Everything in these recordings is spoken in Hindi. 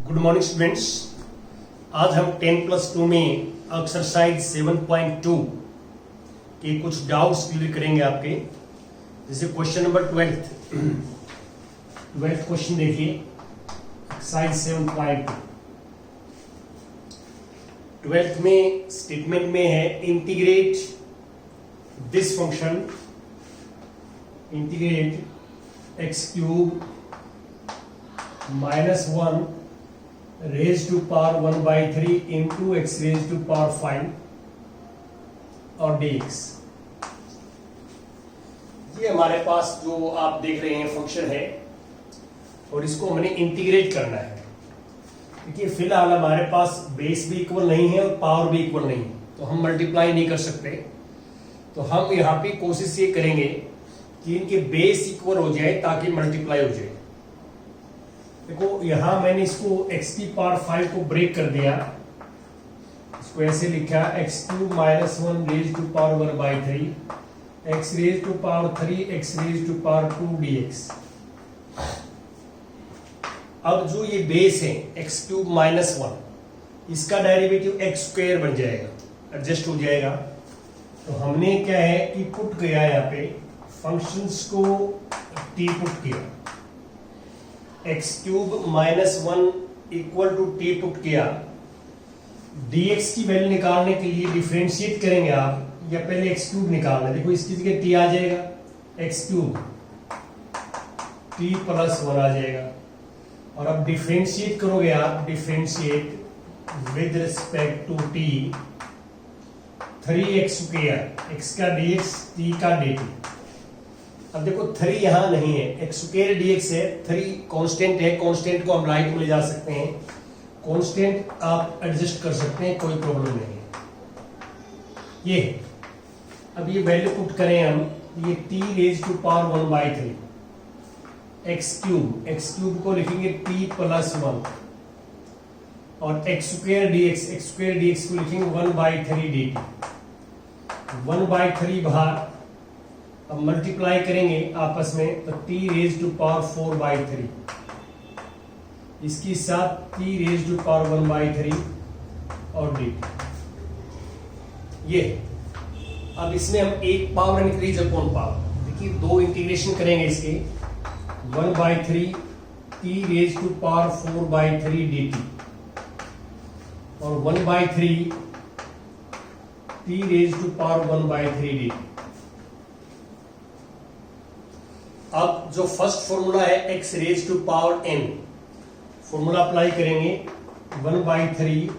Good morning students. आज हम 10+2 में एक्सरसाइज 7.2 के कुछ डाउट्स क्लियर करेंगे आपके। जैसे क्वेश्चन नंबर 12th क्वेश्चन देखिए, एक्सरसाइज 7.2। 12th में स्टेटमेंट में है integrate this function, integrate x³ -1 raised to power 1/3 into x raised to power 5 और dx। ये हमारे पास जो आप देख रहे हैं फंक्शन है और इसको हमने इंटीग्रेट करना है। देखिए फिलहाल हमारे पास बेस भी इक्वल नहीं है और पावर भी इक्वल नहीं है, तो हम मल्टीप्लाई नहीं कर सकते। तो हम यहाँ पे कोशिश ये करेंगे कि इनके बेस इक्वल हो जाए ताकि मल्टीप्लाई हो जाए। देखो यहां मैंने इसको x की पावर 5 को ब्रेक कर दिया, इसको ऐसे लिखा x³ -1 raise to power 1/3 x raise to power 3 x raise to power 2 dx। अब जो ये बेस है x³ -1, इसका डेरिवेटिव x² बन जाएगा, एडजस्ट हो जाएगा। तो हमने क्या है कि पुट किया यहाँ पे फंक्शंस को t पुट किया, x³ -1 equal to t put किया। dx की वैल्यू निकालने के लिए डिफरेंशिएट करेंगे आप, या पहले x³ निकालना। देखो इसकी जगह t आ जाएगा, x³ t + 1 आ जाएगा। और अब डिफरेंशिएट करोगे आप, differentiate with respect to t 3x², x का dx t का dt। अब देखो 3 यहां नहीं है, x² dx है, 3 कांस्टेंट है, कांस्टेंट को हम राइट में ले जा सकते हैं, कांस्टेंट आप एडजस्ट कर सकते हैं, कोई प्रॉब्लम नहीं है। ये अब ये वैल्यू पुट करें हम, ये t raise to power 1/3 x³ को लिखेंगे t + 1 और x² dx को लिखेंगे 1/3 dt। 1/3 बाहर, अब मल्टीप्लाई करेंगे आपस में तो t रेज टू पावर 4/3, इसके साथ t रेज टू पावर 1/3 और dt। ये अब इसमें हम एक पावर इंक्रीज अपॉन पावर, देखिए दो इंटीग्रेशन करेंगे इसके, 1/3 t raise to power 4/3 dt और 1/3 t raise to power 1/3 dt। अब जो फर्स्ट फॉर्मूला है x raise to power n, formula apply करेंगे। 1/3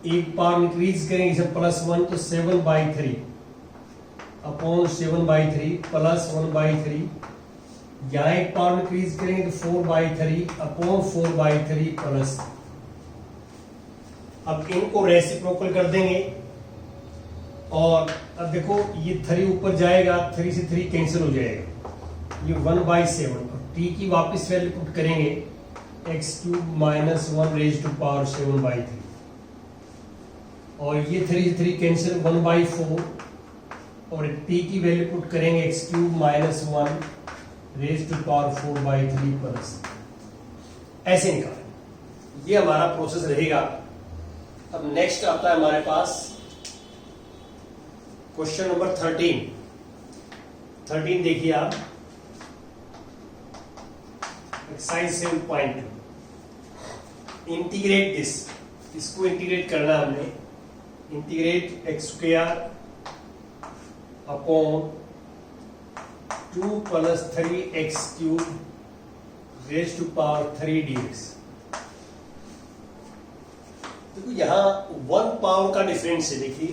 एक पावर इंक्रीज करेंगे इसे +1 तो 7/3 अपॉन 7/3 प्लस 1/3, यहाँ एक पावर इंक्रीज करेंगे तो 4/3 अपॉन 4/3 प्लस। अब इनको रेसिप्रोकल कर देंगे और अब देखो ये 3 ऊपर जाएगा, 3 से 3 कैंसिल हो जाएगा, ये 1/7 और t की वापस वैल्यू पुट करेंगे x³ -1 रेज टू पावर 7/3 और ये 3 से 3 कैंसिल, 1/4 और t की वैल्यू पुट करेंगे x³ -1 raise to power 4/3 plus. ऐसे निकालें, ये हमारा प्रोसेस रहेगा। अब नेक्स्ट आता है हमारे पास क्वेश्चन नंबर 13 देखिए आप, एक्सरसाइज 7.2। इंटीग्रेट दिस, इसको इंटीग्रेट करना हमने, integrate x² upon 2 + 3x³ raise to power 3 dx। देखो यहाँ 1 पावर का डिफरेंस है, देखिए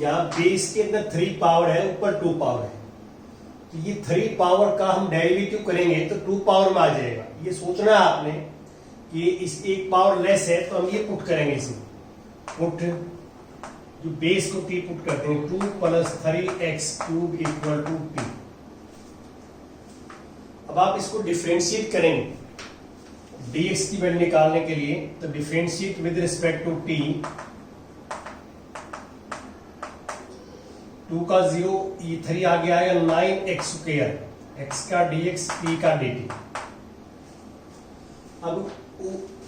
यहाँ बेस के अंदर 3 पावर है, ऊपर 2 पावर है, तो ये 3 पावर का हम डेरिवेटिव करेंगे तो 2 पावर में आ जाएगा। ये सोचना है आपने कि इस एक पावर लेस है, तो हम ये पुट करेंगे, इसमें पुट जो बेस को t पुट करते हैं 2 + 3x³ = t। अब आप इसको डिफरेंशिएट करेंगे dx की वैल्यू निकालने के लिए, तो differentiate with respect to t, 2 का 0, ये 3 आगे आएगा 9x², x का dx t का dt। अब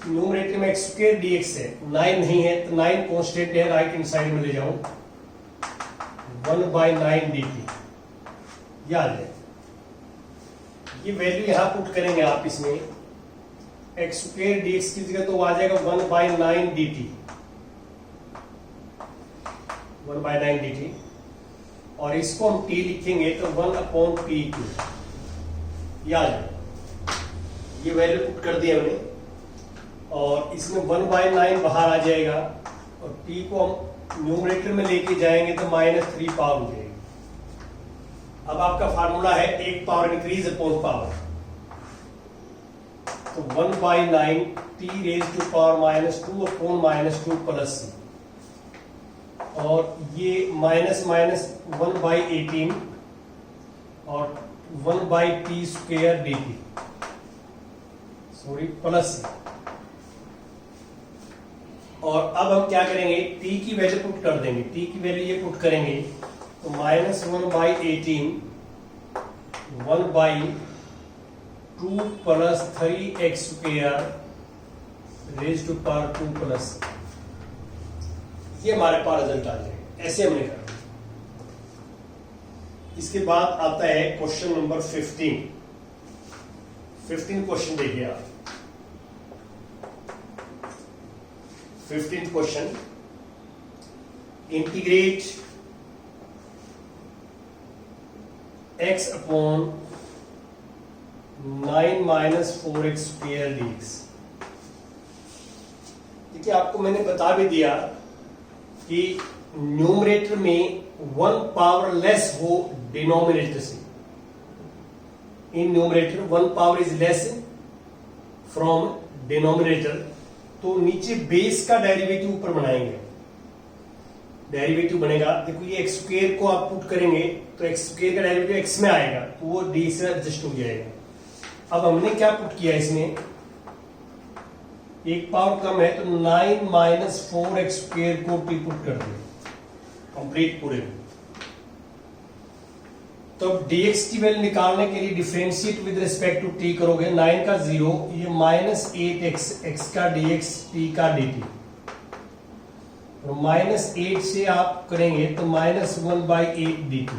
न्यूमरेटर में एक्स स्क्वायर dx है, 9 नहीं है तो 9 कांस्टेंट है, राइट हैंड साइड में ले जाऊं, 1/9 dt याद है। ये वैल्यू यहां पुट करेंगे आप इसमें, एक्स स्क्वायर dx की जगह तो आ जाएगा 1/9 dt, 1/9 dt, और इसको हम t लिखेंगे तो 1/p2 याद है। ये वैल्यू पुट कर दी हमने और इसमें 1/9 बाहर आ जाएगा और p को हम न्यूमरेटर में लेके जाएंगे तो -3 पावर हो जाएगी। अब आपका फार्मूला है एक पावर इंक्रीज अपॉन पावर, तो 1/9 t raise to power -2 upon -2 plus c, और ये -1/18 और 1/t² dt, sorry plus c। और अब हम क्या करेंगे, t की वैल्यू पुट कर देंगे, t की वैल्यू ये पुट करेंगे तो -1/18 1/2 plus 3x² raise to power 2 plus, ये हमारे पास रिजल्ट आ जाएगा। ऐसे हमने करना। इसके बाद आता है क्वेश्चन नंबर 15 क्वेश्चन देखिए आप। 15th question, integrate x upon 9 - 4x² dx। देखिए आपको मैंने बता भी दिया कि न्यूमरेटर में 1 पावर लेस हो डिनोमिनेटर से। In numerator 1 power is less from denominator, तो नीचे बेस का डेरिवेटिव ऊपर बनाएंगे, डेरिवेटिव बनेगा। देखो ये एक्स स्क्वायर को आप पुट करेंगे तो एक्स स्क्वायर का डेरिवेटिव एक्स में आएगा तो वो डी से एडजस्ट हो जाएगा। अब हमने क्या पुट किया इसमें, एक पावर कम है तो 9 - 4x² को टी पुट कर दिया कंप्लीट पूरे में। तो dx की वैल्यू निकालने के लिए differentiate with respect to t करोगे, 9 का 0, ये -8x, x का dx, t का dt, और -8 से आप करेंगे तो -1/8 dt।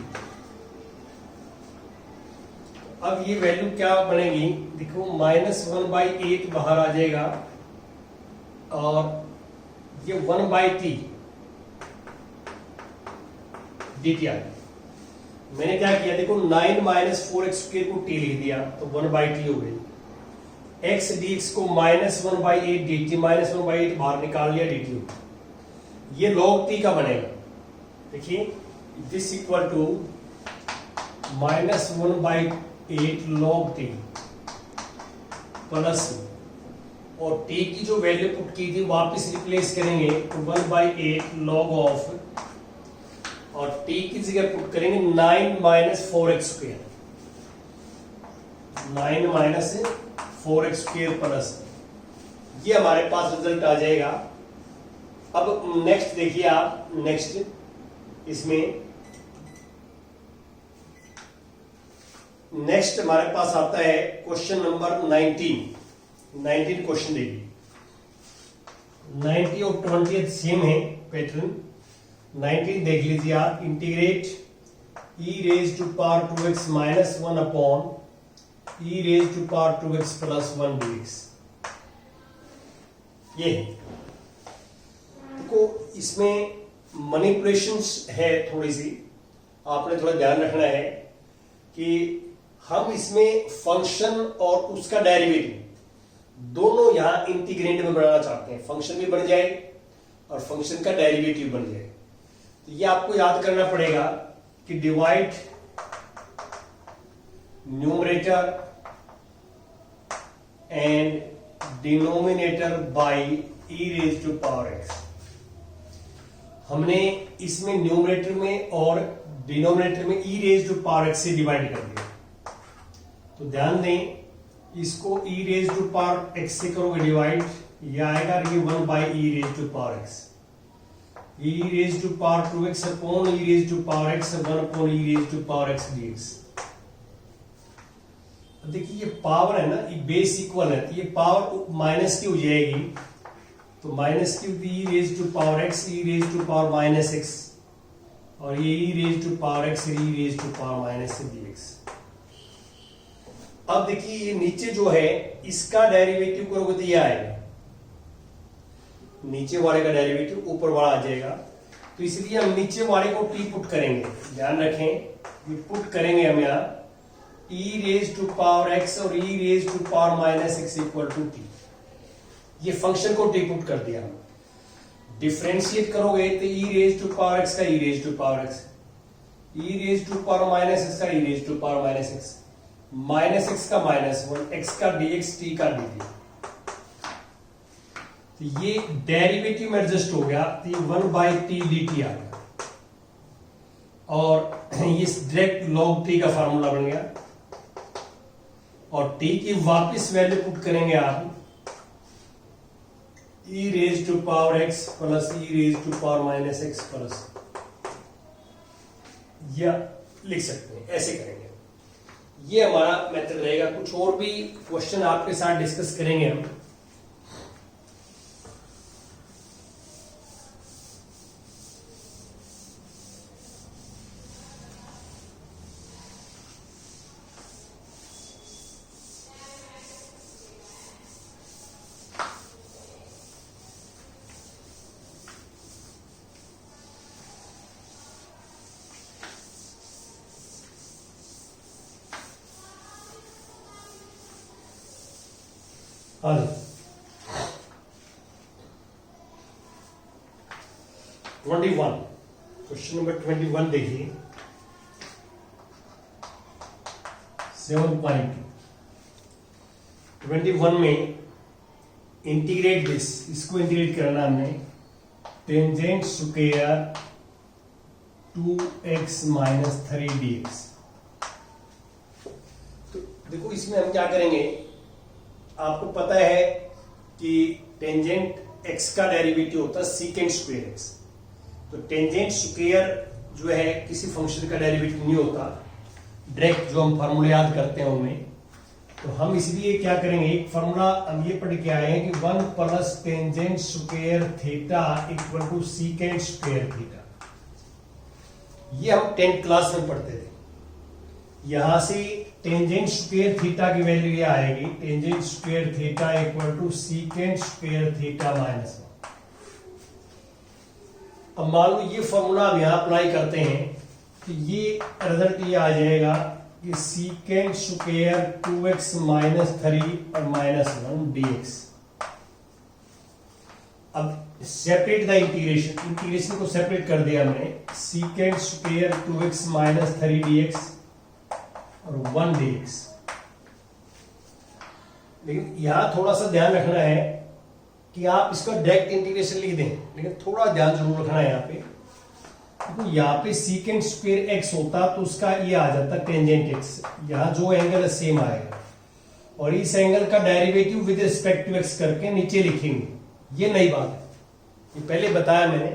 अब ये वैल्यू क्या बनेगी, देखो -1/8 बाहर आ जाएगा और ये 1/t dt आ गया। मैंने क्या किया, देखो 9 - 4x² को t लिख दिया तो 1/t हो गई, x dx को -1/8 dt, -1/8 बाहर निकाल लिया dt हो गई। ये log t का बनेगा। देखिए this equal to -1/8 log t plus, और t की जो वैल्यू पुट की थी वापस रिप्लेस करेंगे तो 1/8 log ऑफ, और t की जगह पुट करेंगे 9 - 4x², 9 - 4x² प्लस, ये हमारे पास रिजल्ट आ जाएगा। अब नेक्स्ट देखिए आप, नेक्स्ट इसमें नेक्स्ट हमारे पास आता है क्वेश्चन नंबर 19 क्वेश्चन देखिए। 90 और 20 सेम है पैटर्न। 19 देख लीजिए आप, integrate e raise to power 2x - 1 upon e raise to power 2x plus 1 dx। ये देखो इसमें मैनिपुलेशंस है, थोड़ी सी आपने थोड़ा ध्यान रखना है कि हम इसमें फंक्शन और उसका डेरिवेटिव दोनों यहां इंटीग्रेंड में बनाना चाहते हैं, फंक्शन भी बन जाए और फंक्शन का डेरिवेटिव बन जाए। तो ये आपको याद करना पड़ेगा कि divide numerator and denominator by e raise to power x। हमने इसमें न्यूमरेटर में और डिनोमिनेटर में e raise to power x से डिवाइड कर दिया। तो ध्यान दें, इसको e raise to power x से करोगे डिवाइड, ये आएगा ये 1/e raise to power x, e raise to power 2x upon e raise to power x, 1 upon e raise to power x dx। तो देखिए ये पावर है ना, ये बेस इक्वल है, तो ये पावर माइनस की हो जाएगी, तो माइनस की e raise to power x, e raise to power minus x, और ये e raise to power x, e raise to power minus dx. अब देखिए ये नीचे जो है इसका डेरिवेटिव करोगे तो ये आएगा, नीचे वाले का डेरिवेटिव ऊपर वाला आ जाएगा, तो इसलिए हम नीचे वाले को टी पुट करेंगे। ध्यान रखें, ये पुट करेंगे हम यहाँ e raise to power x और e raise to power minus x equal to t. ये फंक्शन को टी पुट कर दिया हम। डिफ्रेंशिएट करोगे तो e raise to power x का e raise to power x, e raise to power minus x का e raise to power minus x, minus x का माइनस वन, एक्स का डीएक्स, टी का डी। तो ये डेरिवेटिव में एडजस्ट हो गया, तो ये 1/t dt आ गया, और ये डायरेक्ट log t का फार्मूला बन गया, और t की वापस वैल्यू पुट करेंगे आप e raise to power x plus e raise to power minus x plus, या लिख सकते हैं, ऐसे करेंगे। ये हमारा मेथड रहेगा। कुछ और भी क्वेश्चन आपके साथ डिस्कस करेंगे हम। आगे 21, क्वेश्चन नंबर 21 देखिए, 7.2। 21 में इंटीग्रेट दिस, इसको इंटीग्रेट करना हमने, tangent square 2x minus 3 dx। तो देखो इसमें हम क्या करेंगे, आपको पता है कि टेंजेंट x का डेरिवेटिव होता है सीकेंट स्क्वायर x, तो टेंजेंट स्क्वायर जो है किसी फंक्शन का डेरिवेटिव नहीं होता, डायरेक्ट जो हम फार्मूले याद करते हैं उनमें। तो हम इसलिए क्या करेंगे, एक फार्मूला हम ये पढ़ के आए हैं कि 1 plus tangent square theta equal to secant square theta. ये हम 10th क्लास में पढ़ते थे। यहां से टेंजेंट स्क्वायर थीटा की वैल्यू ये आएगी, tangent square theta equal to secant square theta minus 1। अब मान लो ये फॉर्मूला हम यहां अप्लाई करते हैं, तो ये रिजल्ट ये आ जाएगा कि सीकेंट स्क्वायर 2x माइनस 3 और माइनस 1 dx। अब सेपरेट द इंटीग्रेशन, इंटीग्रेशन को सेपरेट कर दिया हमने, secant square 2x minus 3 dx और 1 dx। लेकिन यहां थोड़ा सा ध्यान रखना है कि आप इसका डायरेक्ट इंटीग्रेशन लिख दें, लेकिन थोड़ा ध्यान जरूर रखना है यहाँ पे। तो यहाँ पे सीकेंट स्क्वायर x होता तो उसका ये आ जाता टेंजेंट x, यहाँ जो एंगल है सेम आएगा, और इस एंगल का derivative with respect to x करके नीचे लिखेंगे। ये नई बात है, ये पहले बताया मैंने।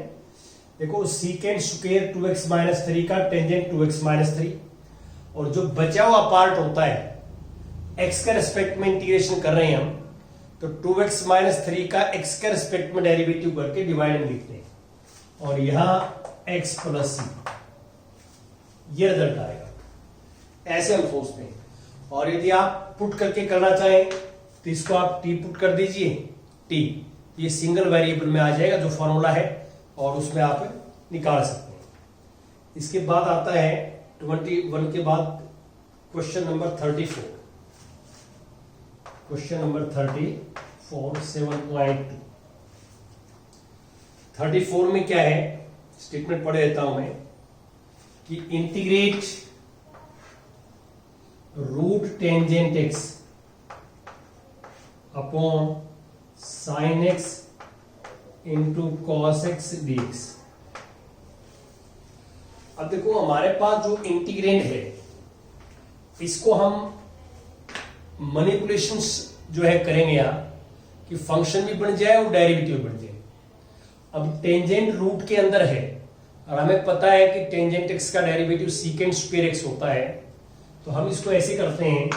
देखो सीकेंट स्क्वायर 2x माइनस 3 का टेंजेंट 2x माइनस 3, और जो बचा हुआ पार्ट होता है x का रिस्पेक्ट में इंटीग्रेशन कर रहे हैं हम, तो 2x माइनस 3 का x के रिस्पेक्ट में डेरिवेटिव करके डिवाइड लिखते हैं, और यहां x प्लस c, ये रिजल्ट आएगा। ऐसे हम सोचते हैं। और यदि आप पुट करके करना चाहें तो इसको आप t पुट कर दीजिए, t, ये सिंगल वेरिएबल में आ जाएगा जो फॉर्मूला है, और उसमें आप निकाल सकते हैं। इसके बाद आता है 21 के बाद क्वेश्चन नंबर 34, क्वेश्चन नंबर 34 7.2। 34 में क्या है, स्टेटमेंट पढ़े देता हूं मैं कि integrate root tangent x upon sine x into cos x dx। अब देखो हमारे पास जो इंटीग्रेंड है, इसको हम मैनिपुलेशंस जो है करेंगे यहां कि फंक्शन भी बन जाए और डेरिवेटिव बन जाए। अब टेंजेंट रूट के अंदर है, और हमें पता है कि टेंजेंट x का डेरिवेटिव सीकेंट स्क्वायर x होता है, तो हम इसको ऐसे करते हैं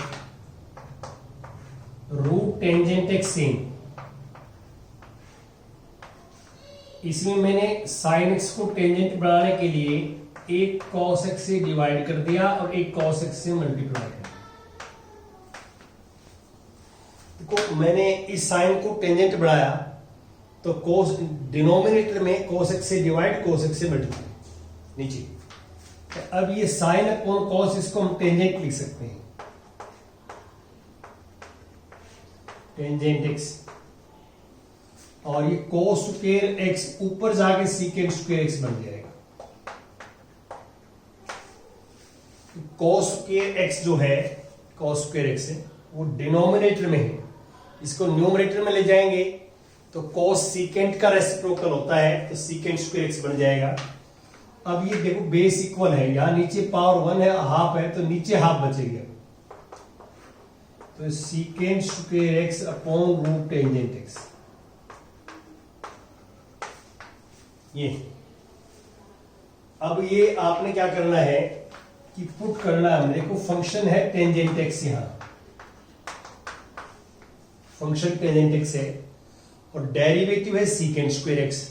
रूट टेंजेंट एक्स सेम, इसमें मैंने साइन एक्स को टेंजेंट बनाने के लिए एक कॉस एक्स से डिवाइड कर दिया और एक कॉस एक्स से मल्टीप्लाई कर दिया। देखो मैंने इस साइन को टेंजेंट बनाया तो कोस डिनोमिनेटर में कोस एक्स से डिवाइड, कोस एक्स से मल्टीप्लाई नीचे। तो अब ये साइन अपॉन कॉस, इसको हम टेंजेंट लिख सकते हैं, टेंजेंट एक्स, और ये कोस स्क्वायर एक्स ऊपर जाके सीकेंट स्क्वायर एक्स बन जाएगा। कोस स्क्वायर एक्स जो है, कोस स्क्वायर एक्स है, वो डिनोमिनेटर में है, इसको न्यूमरेटर में ले जाएंगे तो कोस सीकेंट का रेसिप्रोकल होता है, तो सीकेंट स्क्वायर एक्स बन जाएगा। अब ये देखो बेस इक्वल है, यहां नीचे पावर 1 है, हाफ है, तो नीचे हाफ बचेगा, तो secant square x upon root tangent x. ये अब ये आपने क्या करना है कि पुट करना है, देखो फंक्शन है टेंजेंट एक्स, यहां फंक्शन टेंजेंट एक्स है और डेरिवेटिव है सीकेंट स्क्वायर एक्स।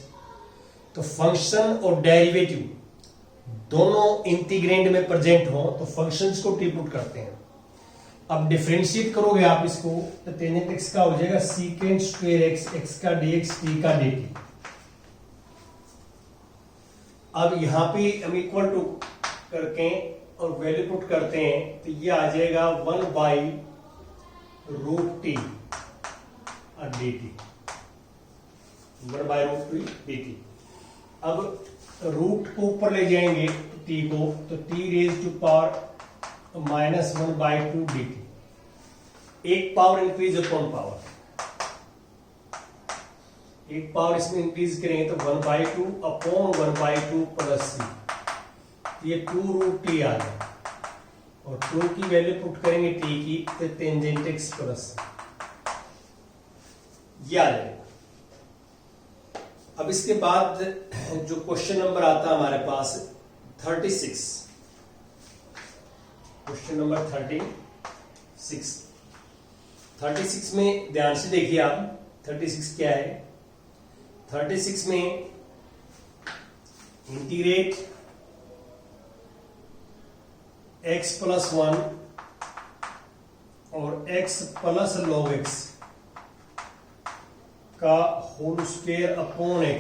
तो फंक्शन और डेरिवेटिव दोनों इंटीग्रेंड में प्रेजेंट हो तो फंक्शंस को टी पुट करते हैं। अब डिफरेंशिएट करोगे आप इसको तो टेंजेंट एक्स का हो जाएगा सीकेंट स्क्वायर एक्स, एक्स का डीएक्स, टी का dt। अब यहां पे हम इक्वल टू करके और वैल्यू पुट करते हैं तो ये आ जाएगा 1/√t और dt, 1/√t। अब रूट को ऊपर ले जाएंगे t को, तो t raise to power -1/2 dt, एक पावर इंक्रीज अपॉन पावर, एक पावर इसमें इंक्रीज करेंगे तो 1/2 अपॉन 1/2 प्लस c, ये 2√t आ गया, और 2 की वैल्यू पुट करेंगे t की तो टेंजेंट एक्स प्लस ये आ जाएगा। अब इसके बाद जो क्वेश्चन नंबर आता है हमारे पास 36, क्वेश्चन नंबर 36 में ध्यान से देखिए आप, 36 क्या है। 36 में इंटीग्रेट x प्लस 1 और x प्लस log x का होल स्क्वायर अपॉन x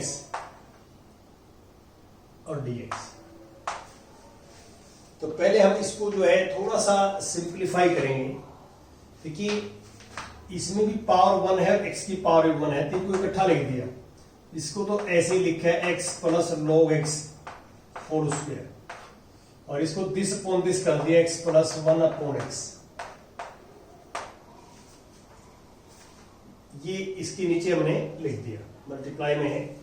और dx। तो पहले हम इसको जो है थोड़ा सा सिंप्लीफाई करेंगे। देखिए इसमें भी पावर 1 है, x की पावर 1 है, तो इनको इकट्ठा लिख दिया। इसको तो ऐसे ही लिखा है x plus log x whole square, और इसको दिस अपॉन दिस कर दिया x प्लस 1 अपॉन x। ये इसके नीचे हमने लिख दिया, मल्टीप्लाई में है।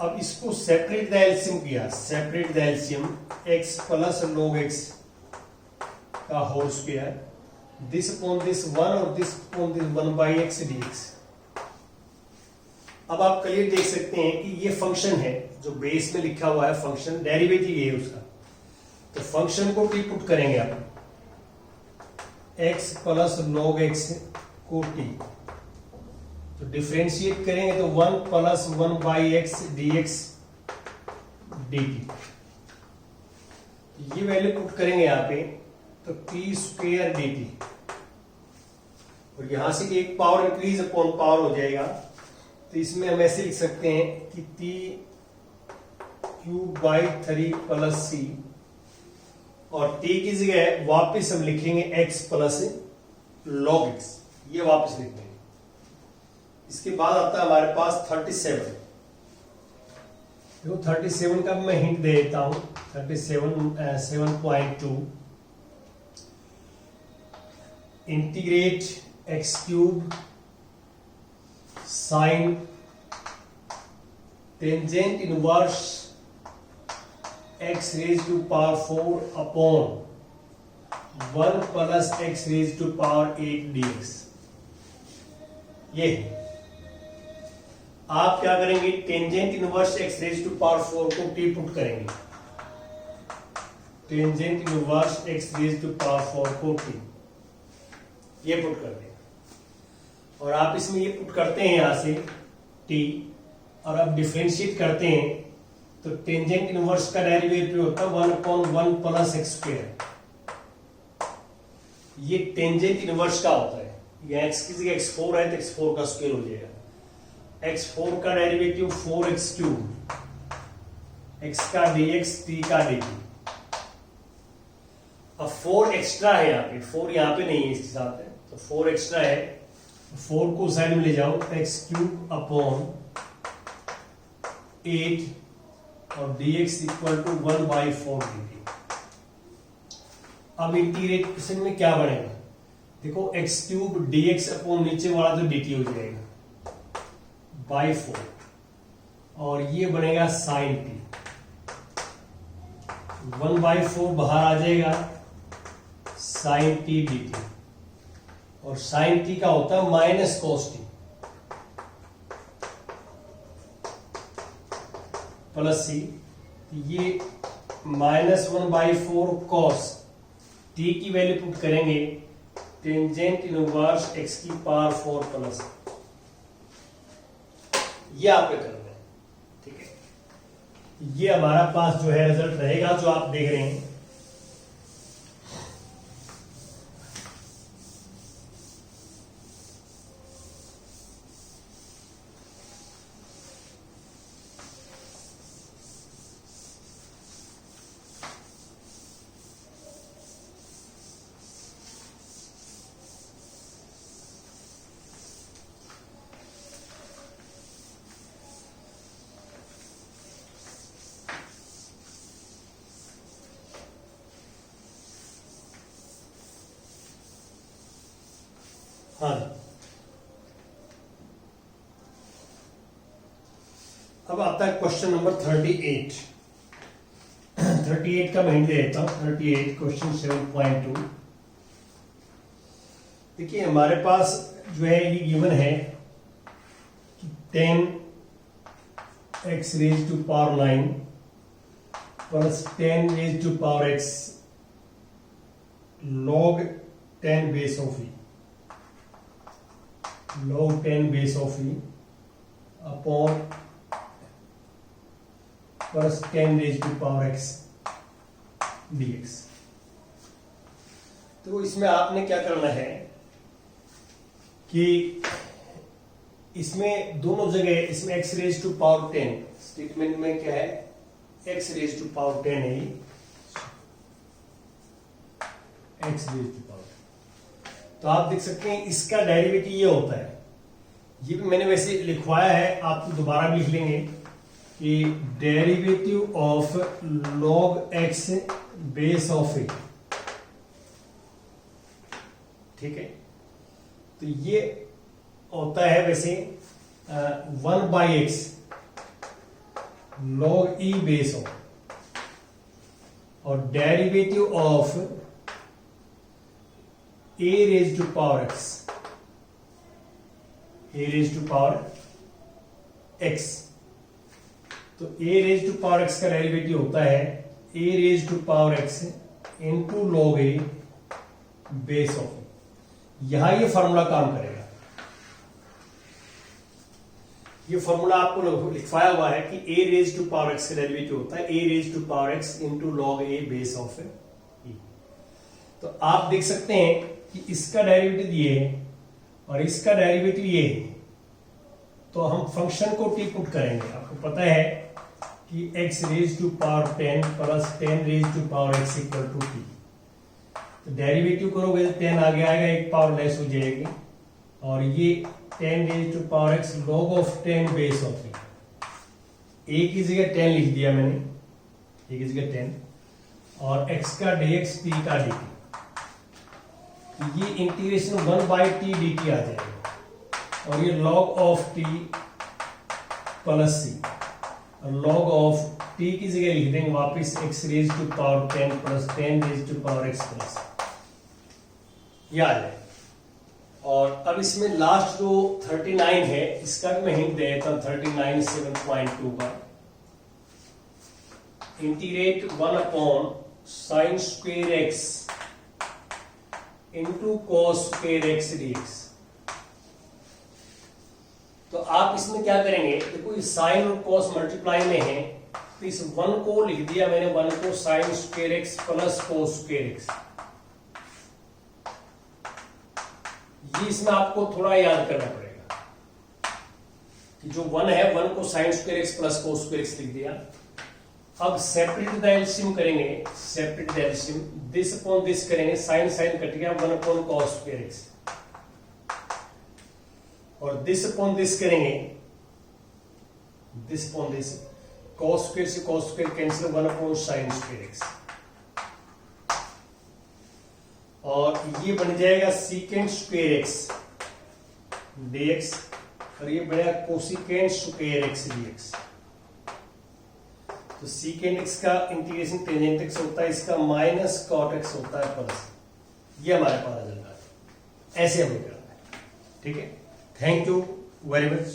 अब इसको सेपरेट द एलसीएम किया, separate the LCM x plus log x का whole square, this upon this 1 और this upon this 1/x dx। अब आप क्लियर देख सकते हैं कि ये फंक्शन है जो बेस में लिखा हुआ है, फंक्शन डेरिवेटिव ये है उसका। तो फंक्शन को टी पुट करेंगे आप, x प्लस log x को t, तो डिफरेंशिएट करेंगे तो 1 प्लस 1/x dx dt। ये वैल्यू पुट करेंगे यहां पे तो t स्क्वायर dt, और यहां से एक पावर इंक्रीज अपॉन पावर हो जाएगा। तो इसमें हम ऐसे लिख सकते हैं कि t³ प्लस c, और t की जगह वापस हम लिखेंगे x प्लस log x, ये वापस लिखेंगे। इसके बाद आता है हमारे पास 37। देखो 37 का मैं हिंट दे देता हूं, 7.2 integrate x³ sine tangent inverse x raise to power 4 upon 1 plus x raise to power 8 dx। ये आप क्या करेंगे, tangent inverse x raise to power 4 को टी पुट करेंगे, tangent inverse x raise to power 4 को टी, ये पुट कर देंगे। और आप इसमें ये पुट करते हैं यहां से t, और आप डिफरेंशिएट करते हैं तो टेंजेंट इनवर्स का डेरिवेटिव होता है 1/1 प्लस एक्स स्क्वायर। ये टेंजेंट इनवर्स का होता है, यहाँ x की जगह x4 है तो x4 का स्क्वायर हो जाएगा। x4 का डेरिवेटिव 4x3, x का dx, t का dt। अब 4 एक्स्ट्रा है यहाँ पे, 4 यहाँ पे नहीं है इसके साथ है, तो 4 एक्स्ट्रा है, 4 को साइड में ले जाओ तो x³ अपॉन 8 और dx इक्वल टू 1/4 dt। अब इंटीग्रेशन में क्या बनेगा, देखो x³ dx अपॉन नीचे वाला तो dt हो जाएगा बाई 4, और ये बनेगा साइन t, 1/4 बाहर आ जाएगा, साइन t dt, और साइन t का होता है minus cos t plus c, ये -1/4 कॉस t की वैल्यू पुट करेंगे टेंजेंट इनवर्स x की पावर 4 प्लस, ये आपके करना है, ठीक है। ये हमारा पास जो है रिजल्ट रहेगा जो आप देख रहे हैं। हाँ, अब आता है क्वेश्चन नंबर 38। 38 का मैं हिंट दे देता हूं। 38 क्वेश्चन 7.2। देखिए हमारे पास जो है ये गिवन है कि 10x raise to power 9 plus 10 raise to power x log 10 base of e, log 10 base of e upon plus 10 raise to power x dx। तो इसमें आपने क्या करना है कि इसमें दोनों जगह, इसमें x raise to power 10 statement में क्या है, x रेज टू पावर 10 है, x रेज टू पावर। तो आप देख सकते हैं इसका डेरिवेटिव ये होता है, ये भी मैंने वैसे लिखवाया है, आप दोबारा भी लिख लेंगे कि derivative of log x base of a, ठीक है। तो ये होता है वैसे 1/x log e base of, और derivative of a raise to power x, a raise to power x। तो a raise to power x का डेरिवेटिव होता है a raise to power x into log a base of. यहां ये फॉर्मूला काम करेगा, ये फॉर्मूला आपको लिखवाया हुआ है कि a raise to power x का डेरिवेटिव होता है a raise to power x into log a base of e। तो आप देख सकते हैं कि इसका डेरिवेटिव ये है और इसका डेरिवेटिव ये है, तो हम फंक्शन को t पुट करेंगे। आपको पता है कि x raise to power 10 plus 10 raise to power x equal to t। तो डेरिवेटिव करोगे तो 10 आगे आएगा, एक पावर लेस हो जाएगी, और ये 10 raise to power x log of 10 base of e। a की जगह 10 लिख दिया मैंने, a की जगह 10, और x का dx t का dt, ये इंटीग्रेशन 1/t dt आ जाएगा, और ये log of t plus c, और log ऑफ t की जगह लिख देंगे वापस x raise to power 10 plus 10 raise to power x plus, ये आ जाए। और अब इसमें लास्ट जो 39 है इसका भी मैं हिंट दे देता हूं। 39 7.2 का integrate 1 upon sine square x into cos square x dx। तो आप इसमें क्या करेंगे, देखो ये साइन और कॉस मल्टीप्लाई में है, तो इस 1 को लिख दिया मैंने, 1 को sine square x plus cos square x. ये इसमें आपको थोड़ा याद करना पड़ेगा कि जो 1 है, 1 को sine square x plus cos square x लिख दिया। अब सेपरेट द एलसीएम करेंगे, separate the LCM, this upon this करेंगे, साइन साइन कट गया, 1 अपॉन कॉस स्क्वायर एक्स, और दिस अपॉन दिस करेंगे, this upon this, cos square से cos square cancel, 1 upon sine square x, और ये बन जाएगा सीकेंट स्क्वायर एक्स dx, और ये बनेगा कोसिकेंट स्क्वायर एक्स dx। तो सीकेंट एक्स का इंटीग्रेशन टेंजेंट एक्स होता है, इसका माइनस कॉट एक्स होता है प्लस, ये हमारे पास रिजल्ट है। ऐसे हमें करना है, ठीक है। Thank you very much.